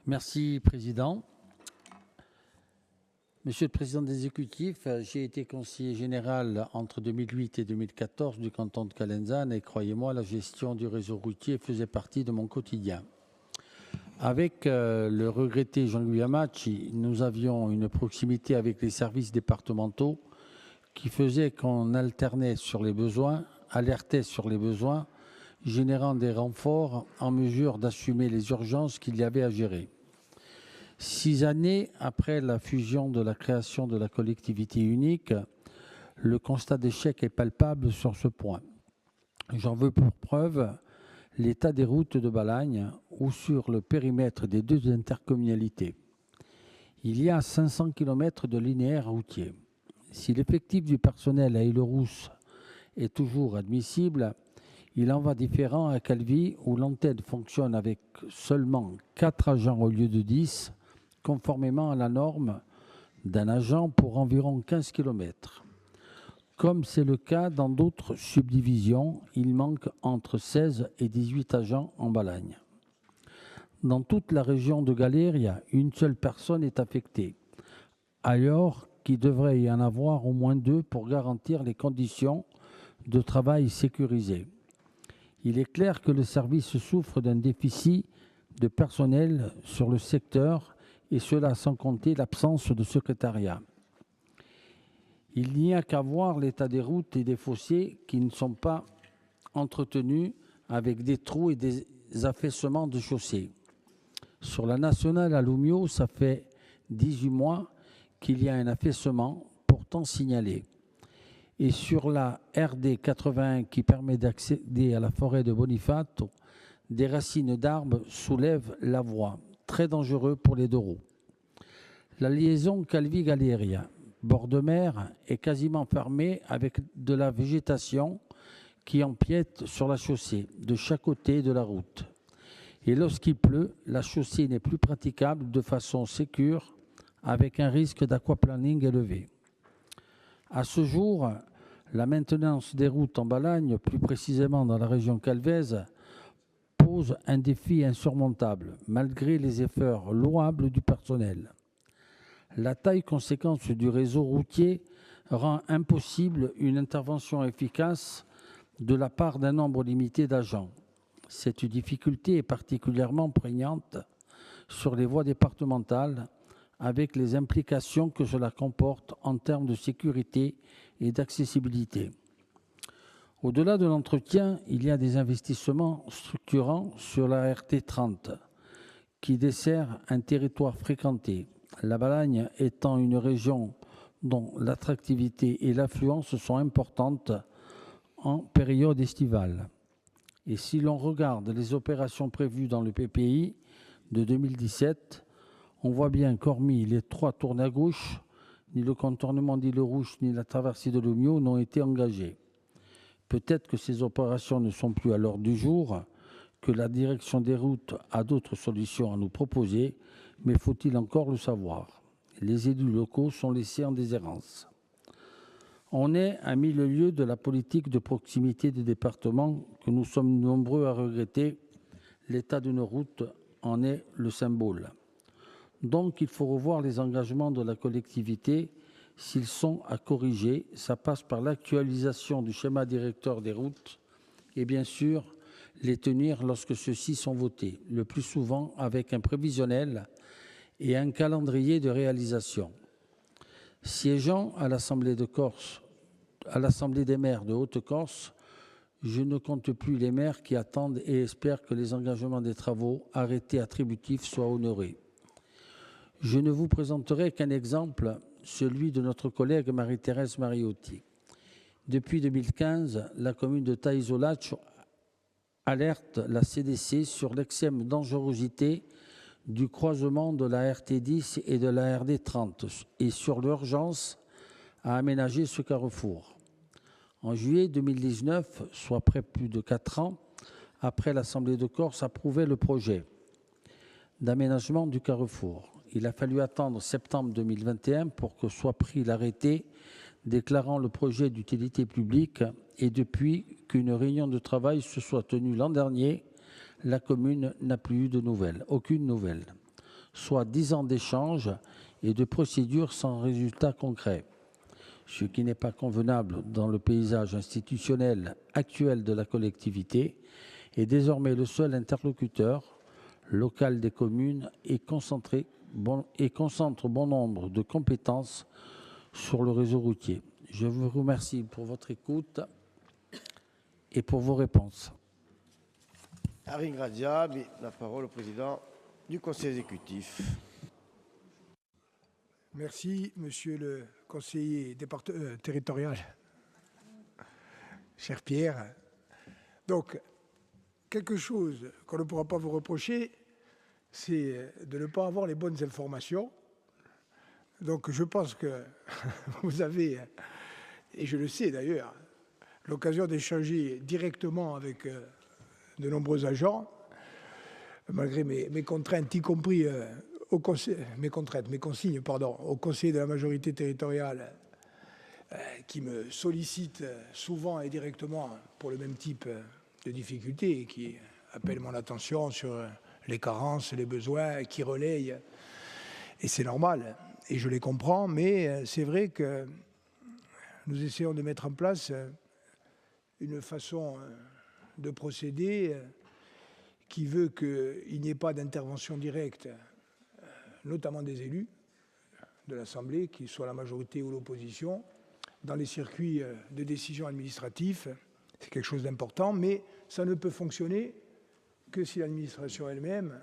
Merci, Président. Monsieur le Président de l'exécutif, j'ai été conseiller général entre 2008 et 2014 du canton de Calenzane et croyez-moi, la gestion du réseau routier faisait partie de mon quotidien. Avec le regretté Jean-Louis Amachi, nous avions une proximité avec les services départementaux qui faisait qu'on alternait sur les besoins, alertait sur les besoins, générant des renforts en mesure d'assumer les urgences qu'il y avait à gérer. 6 années après la fusion de la création de la collectivité unique, le constat d'échec est palpable sur ce point. J'en veux pour preuve l'état des routes de Balagne ou sur le périmètre des deux intercommunalités. Il y a 500 km de linéaire routier. Si l'effectif du personnel à Île-Rousse est toujours admissible, il en va différent à Calvi où l'antenne fonctionne avec seulement 4 agents au lieu de 10, conformément à la norme d'un agent pour environ 15 km. Comme c'est le cas dans d'autres subdivisions, il manque entre 16 et 18 agents en Balagne. Dans toute la région de Galéria, une seule personne est affectée, alors qu'il devrait y en avoir au moins 2 pour garantir les conditions de travail sécurisées. Il est clair que le service souffre d'un déficit de personnel sur le secteur, et cela sans compter l'absence de secrétariat. Il n'y a qu'à voir l'état des routes et des fossés qui ne sont pas entretenus avec des trous et des affaissements de chaussées. Sur la nationale à Lumio, ça fait 18 mois qu'il y a un affaissement pourtant signalé. Et sur la RD 81 qui permet d'accéder à la forêt de Bonifato, des racines d'arbres soulèvent la voie, très dangereux pour les deux roues. La liaison Calvi-Galéria, bord de mer, est quasiment fermée avec de la végétation qui empiète sur la chaussée de chaque côté de la route. Et lorsqu'il pleut, la chaussée n'est plus praticable de façon sécure avec un risque d'aquaplaning élevé. À ce jour, la maintenance des routes en Balagne, plus précisément dans la région calvaise, pose un défi insurmontable, malgré les efforts louables du personnel. La taille conséquente du réseau routier rend impossible une intervention efficace de la part d'un nombre limité d'agents. Cette difficulté est particulièrement prégnante sur les voies départementales, avec les implications que cela comporte en termes de sécurité et d'accessibilité. Au-delà de l'entretien, il y a des investissements structurants sur la RT 30 qui dessert un territoire fréquenté, la Balagne étant une région dont l'attractivité et l'affluence sont importantes en période estivale. Et si l'on regarde les opérations prévues dans le PPI de 2017, on voit bien qu'hormis les 3 tournées à gauche, ni le contournement d'Île-Rousse ni la traversée de l'Omio n'ont été engagés. Peut-être que ces opérations ne sont plus à l'ordre du jour, que la direction des routes a d'autres solutions à nous proposer, mais faut-il encore le savoir? Les élus locaux sont laissés en déshérence. On est à mille lieues de la politique de proximité des départements que nous sommes nombreux à regretter. L'état de nos routes en est le symbole. Donc il faut revoir les engagements de la collectivité. S'ils sont à corriger, ça passe par l'actualisation du schéma directeur des routes et bien sûr les tenir lorsque ceux-ci sont votés, le plus souvent avec un prévisionnel et un calendrier de réalisation. Siégeant à l'Assemblée de Corse, à l'Assemblée des maires de Haute-Corse, je ne compte plus les maires qui attendent et espèrent que les engagements des travaux arrêtés attributifs soient honorés. Je ne vous présenterai qu'un exemple, celui de notre collègue Marie-Thérèse Mariotti. Depuis 2015, la commune de Taïsolaccio alerte la CDC sur l'extrême dangerosité du croisement de la RT10 et de la RD30 et sur l'urgence à aménager ce carrefour. En juillet 2019, soit près plus de 4 ans, après l'Assemblée de Corse approuvait le projet d'aménagement du carrefour. Il a fallu attendre septembre 2021 pour que soit pris l'arrêté déclarant le projet d'utilité publique et depuis qu'une réunion de travail se soit tenue l'an dernier, la commune n'a plus eu de nouvelles, aucune nouvelle. soit 10 ans d'échanges et de procédures sans résultat concret, ce qui n'est pas convenable dans le paysage institutionnel actuel de la collectivité, est désormais le seul interlocuteur local des communes et concentre bon nombre de compétences sur le réseau routier. Je vous remercie pour votre écoute et pour vos réponses. Harry Gradia, la parole au président du Conseil exécutif. Merci, monsieur le conseiller territorial, cher Pierre. Donc, quelque chose qu'on ne pourra pas vous reprocher, c'est de ne pas avoir les bonnes informations. Donc, je pense que vous avez, et je le sais d'ailleurs, l'occasion d'échanger directement avec de nombreux agents, malgré mes contraintes, y compris mes consignes, au conseil de la majorité territoriale, qui me sollicite souvent et directement pour le même type de difficultés, et qui appellent mon attention sur les carences, les besoins, qui relayent. Et c'est normal, et je les comprends, mais c'est vrai que nous essayons de mettre en place une façon de procéder qui veut qu'il n'y ait pas d'intervention directe, notamment des élus de l'Assemblée, qu'ils soient la majorité ou l'opposition, dans les circuits de décision administratifs. C'est quelque chose d'important, mais ça ne peut fonctionner que si l'administration elle-même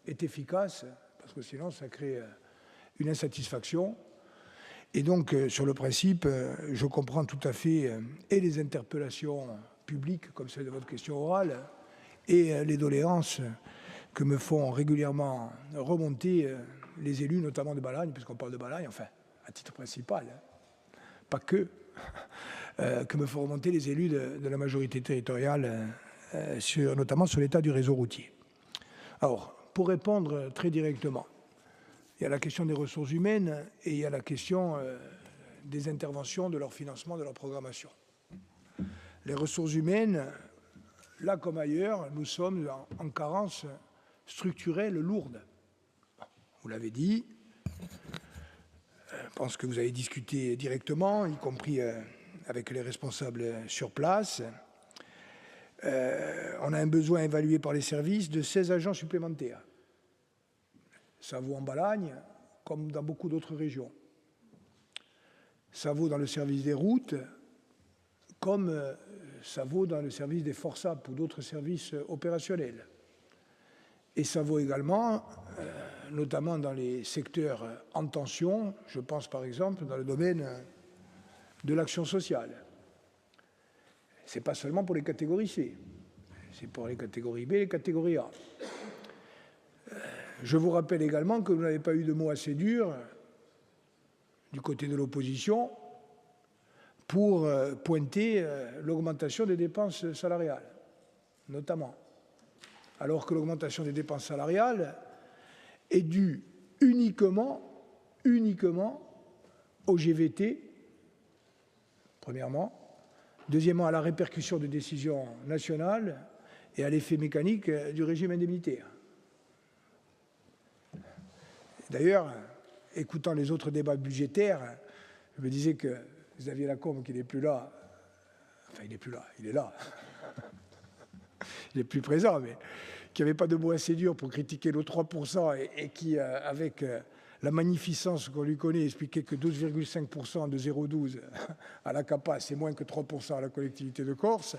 est efficace, parce que sinon ça crée une insatisfaction. Et donc, sur le principe, je comprends tout à fait et les interpellations publiques, comme celle de votre question orale, et les doléances que me font régulièrement remonter les élus, notamment de Balagne, puisqu'on parle de Balagne, enfin, à titre principal, pas que me font remonter les élus de la majorité territoriale, notamment sur l'état du réseau routier. Alors, pour répondre très directement, il y a la question des ressources humaines et il y a la question des interventions, de leur financement, de leur programmation. Les ressources humaines, là comme ailleurs, nous sommes en carence structurelle lourde. Vous l'avez dit, je pense que vous avez discuté directement, y compris avec les responsables sur place. On a un besoin évalué par les services de 16 agents supplémentaires. Ça vaut en Balagne, comme dans beaucoup d'autres régions. Ça vaut dans le service des routes, comme ça vaut dans le service des FORSAP ou d'autres services opérationnels. Et ça vaut également, notamment dans les secteurs en tension, je pense par exemple dans le domaine de l'action sociale. Ce n'est pas seulement pour les catégories C, c'est pour les catégories B et les catégories A. Je vous rappelle également que vous n'avez pas eu de mots assez durs du côté de l'opposition pour pointer l'augmentation des dépenses salariales, notamment. Alors que l'augmentation des dépenses salariales est due uniquement au GVT, premièrement, deuxièmement à la répercussion de décisions nationales et à l'effet mécanique du régime indemnitaire. D'ailleurs, écoutant les autres débats budgétaires, je me disais que Xavier Lacombe, qui n'est plus là, enfin il n'est plus là, il est là, il est plus présent, mais qui n'avait pas de mots assez durs pour critiquer nos 3% et qui, avec la magnificence qu'on lui connaît, expliquait que 12,5% de 0,12 à la CAPA, c'est moins que 3% à la collectivité de Corse.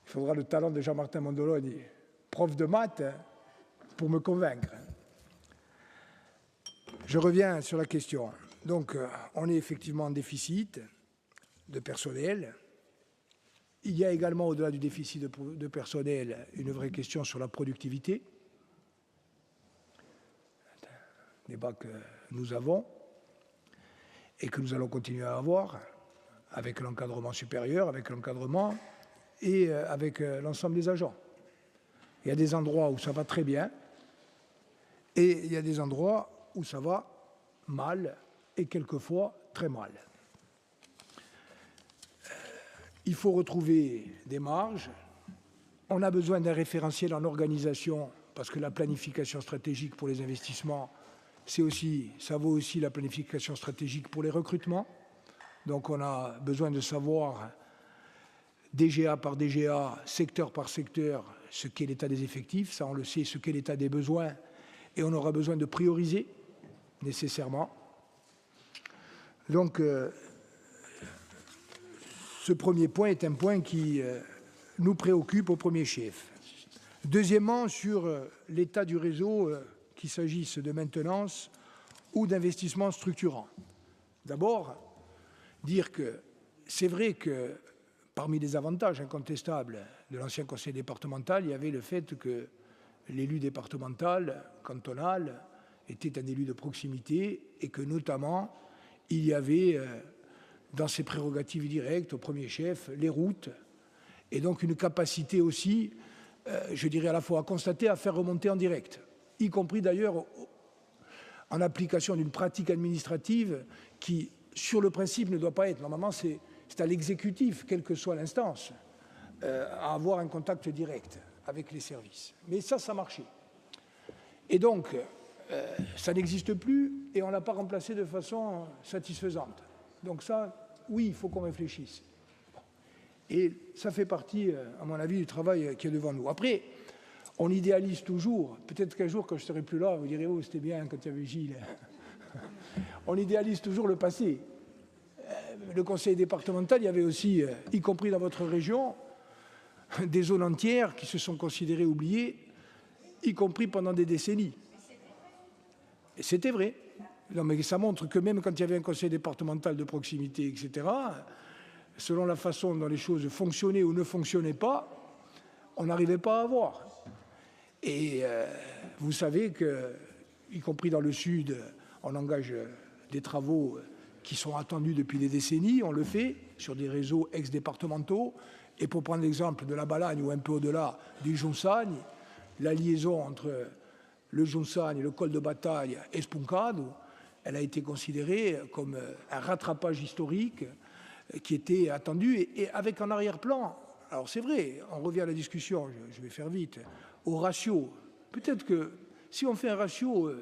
Il faudra le talent de Jean-Martin Mondologne, prof de maths, pour me convaincre. Je reviens sur la question. Donc, on est effectivement en déficit de personnel. Il y a également, au-delà du déficit de personnel, une vraie question sur la productivité. Un débat que nous avons et que nous allons continuer à avoir avec l'encadrement supérieur, avec l'encadrement et avec l'ensemble des agents. Il y a des endroits où ça va très bien et il y a des endroits où ça va mal et quelquefois très mal. Il faut retrouver des marges. On a besoin d'un référentiel en organisation parce que la planification stratégique pour les investissements, ça vaut aussi la planification stratégique pour les recrutements. Donc on a besoin de savoir, DGA par DGA, secteur par secteur, ce qu'est l'état des effectifs, ça on le sait, ce qu'est l'état des besoins, et on aura besoin de prioriser nécessairement. Donc ce premier point est un point qui nous préoccupe au premier chef. Deuxièmement, sur l'état du réseau, qu'il s'agisse de maintenance ou d'investissement structurant. D'abord, dire que c'est vrai que parmi les avantages incontestables de l'ancien conseil départemental, il y avait le fait que l'élu départemental, cantonal, était un élu de proximité et que notamment il y avait dans ses prérogatives directes au premier chef les routes et donc une capacité aussi, je dirais à la fois à constater, à faire remonter en direct, y compris d'ailleurs en application d'une pratique administrative qui, sur le principe, ne doit pas être. Normalement, c'est à l'exécutif, quelle que soit l'instance, à avoir un contact direct avec les services. Mais ça marchait. Et donc, ça n'existe plus et on ne l'a pas remplacé de façon satisfaisante. Donc ça, oui, il faut qu'on réfléchisse. Et ça fait partie, à mon avis, du travail qui est devant nous. Après, on idéalise toujours, peut-être qu'un jour, quand je ne serai plus là, vous direz « Oh, c'était bien quand il y avait Gilles ». On idéalise toujours le passé. Le conseil départemental, il y avait aussi, y compris dans votre région, des zones entières qui se sont considérées oubliées, y compris pendant des décennies. Et c'était vrai. Non, mais ça montre que même quand il y avait un conseil départemental de proximité, etc., selon la façon dont les choses fonctionnaient ou ne fonctionnaient pas, on n'arrivait pas à avoir. Et vous savez que, y compris dans le Sud, on engage des travaux qui sont attendus depuis des décennies, on le fait sur des réseaux ex-départementaux. Et pour prendre l'exemple de la Balagne ou un peu au-delà du Jonsagne, la liaison entre le Jonsagne, le col de bataille et Spuncado, elle a été considérée comme un rattrapage historique qui était attendu et avec en arrière-plan. Alors c'est vrai, on revient à la discussion, je vais faire vite, au ratio. Peut-être que si on fait un ratio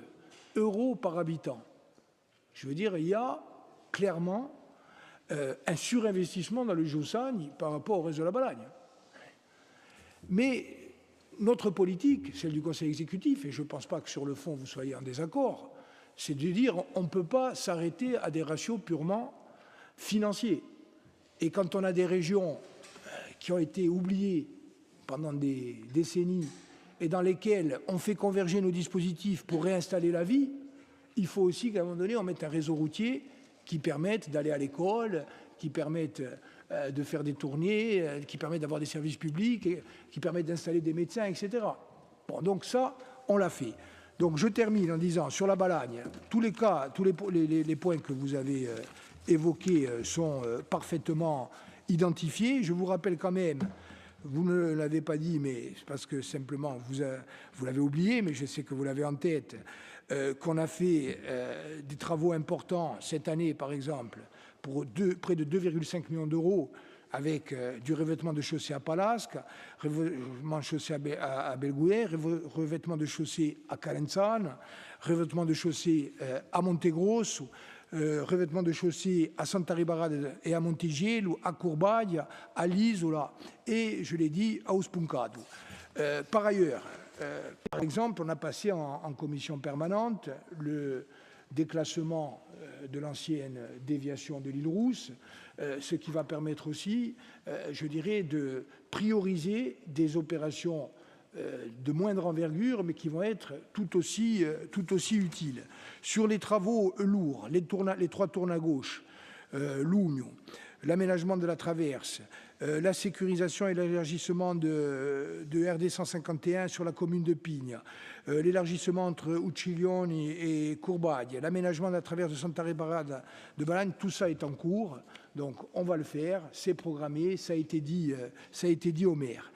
euro par habitant, je veux dire, il y a clairement un surinvestissement dans le Jonsagne par rapport au réseau de la Balagne. Mais notre politique, celle du Conseil exécutif, et je ne pense pas que sur le fond vous soyez en désaccord, c'est de dire on ne peut pas s'arrêter à des ratios purement financiers. Et quand on a des régions qui ont été oubliées pendant des décennies et dans lesquelles on fait converger nos dispositifs pour réinstaller la vie, il faut aussi qu'à un moment donné, on mette un réseau routier qui permette d'aller à l'école, qui permette de faire des tournées, qui permette d'avoir des services publics, qui permette d'installer des médecins, etc. Bon, donc ça, on l'a fait. Donc je termine en disant, sur la Balagne, tous les cas, tous les points que vous avez évoqués sont parfaitement identifiés. Je vous rappelle quand même, vous ne l'avez pas dit, mais c'est parce que simplement vous l'avez oublié, mais je sais que vous l'avez en tête, qu'on a fait des travaux importants cette année, par exemple, pour près de 2,5 millions d'euros, avec du revêtement de chaussée à Palasque, revêtement de chaussée à Belgouer, revêtement de chaussée à Calenzane, revêtement de chaussée à Montegrosso, revêtement de chaussée à Santa Ribarada et à Montigielo, à Courbagne, à l'Isola et, je l'ai dit, à Ospuncado. Par ailleurs, par exemple, on a passé en commission permanente le déclassement de l'ancienne déviation de l'île Rousse, ce qui va permettre aussi, je dirais, de prioriser des opérations de moindre envergure, mais qui vont être tout aussi utiles. Sur les travaux lourds, les 3 tournes à gauche, Lugno, l'aménagement de la traverse, la sécurisation et l'élargissement de RD 151 sur la commune de Pigne, l'élargissement entre Ucciglioni et Courbagne, l'aménagement de la traverse de Santa Ribarada de Balagne, tout ça est en cours, donc on va le faire, c'est programmé, ça a été dit au maire.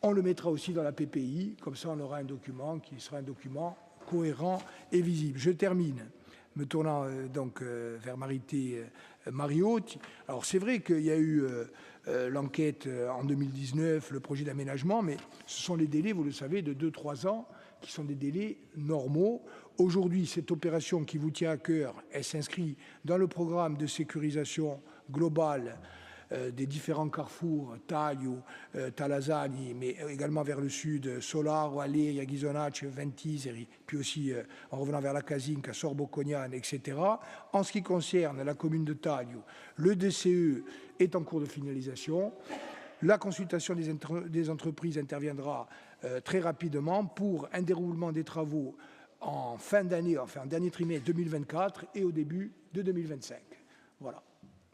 On le mettra aussi dans la PPI, comme ça on aura un document qui sera un document cohérent et visible. Je termine, me tournant donc vers Marité Mario. Alors c'est vrai qu'il y a eu l'enquête en 2019, le projet d'aménagement, mais ce sont les délais, vous le savez, de 2-3 ans, qui sont des délais normaux. Aujourd'hui, cette opération qui vous tient à cœur, elle s'inscrit dans le programme de sécurisation globale des différents carrefours, Taglio, Talazzani, mais également vers le sud, Solaro, Alegria, Ghisonaccio, Ventiseri, puis aussi en revenant vers la Casinca, Sorbo-Cognane, etc. En ce qui concerne la commune de Taglio, le DCE est en cours de finalisation. La consultation des entreprises interviendra très rapidement pour un déroulement des travaux en fin d'année, enfin en dernier trimestre 2024 et au début de 2025. Voilà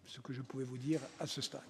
ce que je pouvais vous dire à ce stade.